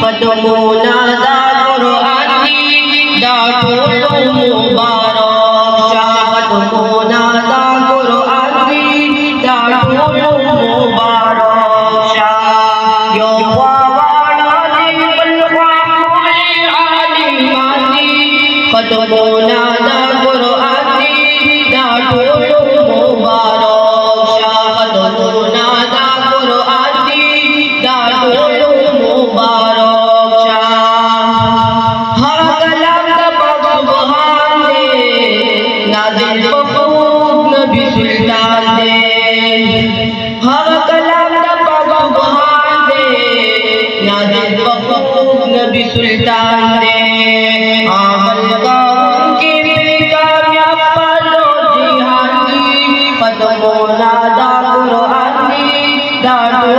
खत्मुनादा कुरानी दाटुल मुबारक शाह खत्मुनादा कुरानी दाटुल मुबारक शाह यो वावाना दिल वाकुली आलिमानी खत्मुनादा कुरानी दाटुल मुबारक शाह खत्मुनादा कुरानी दाटुल मुबारक शाह हर कलाम का सुभान दे नाज़िल बखूब नबी सुल्तान दे हर कलाम का सुभान दे नाज़िल बखूब नबी सुल्तान दे आमल का उनके पे कामयाब पालो जिहादी खत्मुनादा कुरानी दाटुल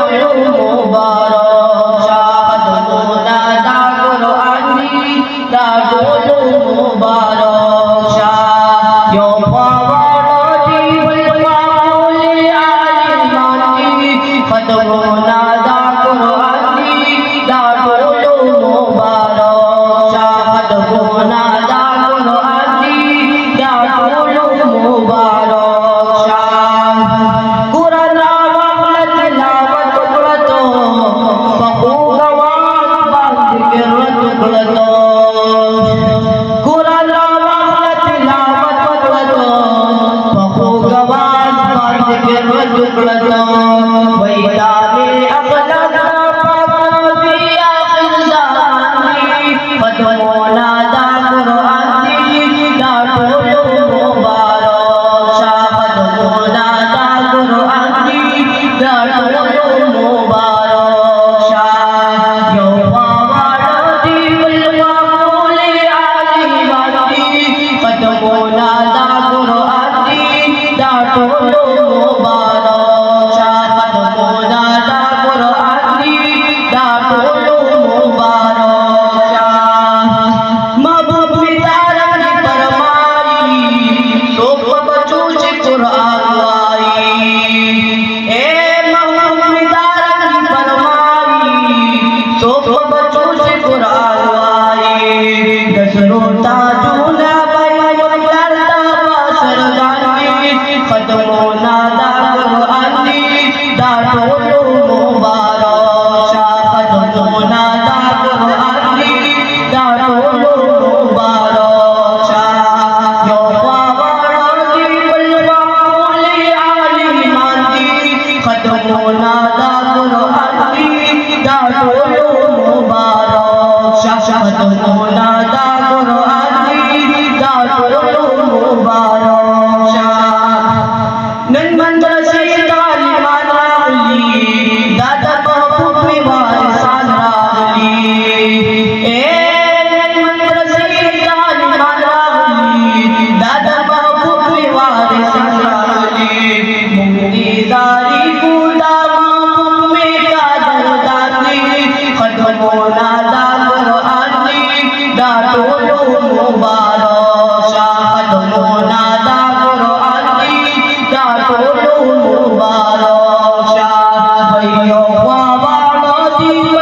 मुबारक शाह खत्मुनादा कुरानी दाटुल मुबारक शाह यो फावादी वल मामूली आलिमानी खत्मुनादा कुरानी दाटुल मुबारक शाह खत्मुनादा कुरानी दाटुल मुबारक शाह कुरान वाला तिलावत करतो फखू गवान बाज़िक्र करतो कुरान वाला तिलावत करतो फखू गवान बाज़िक्र करतो वैदा में अखलाक पाबंदी आखिर ज़मानी खत्मुनादा कुरानी दाटुल मुबारक शाह खत्मुनादा कुरानी दाटुल मुबारक शाह यो वावाना दिल वाकुली आलिमानी खत्मुनादा कुरानी दाटुल मुबारक शाह खत्मुनादा कुरानी दाटुल मुबारक शाह महबूब मितारन परमाई सोप बचू से कुरान आई ए महबूब मितारन परमाई सोप बचू से कुरान आई दसरो ताजुला बयान करता सरदारी खत्मुनादा कुरानी दाटुल मुबारक शाह खत्मुनादा कुरानी दाटुल मुबारक शाह यो वावाना दिल वाकुली आलिमानी खत्मुनादा कुरानी दाटुल मुबारक शाह खत्मुनादा कुरानी दाटुल मुबारक शाह नन मंदिर से तालिबान रागली दादा महबूब में वारिसान रागली ए नन मंदिर से तालिबान रागली दादा महबूब में वारिसान रागली मुक्ति जारी खुदा महबूब में कादर दानी खत्मुनादा कुरानी दाटुल मुबारक शाह खत्मुनादा कुरानी दाटुल मुबारक शाह भैया वावाना दिल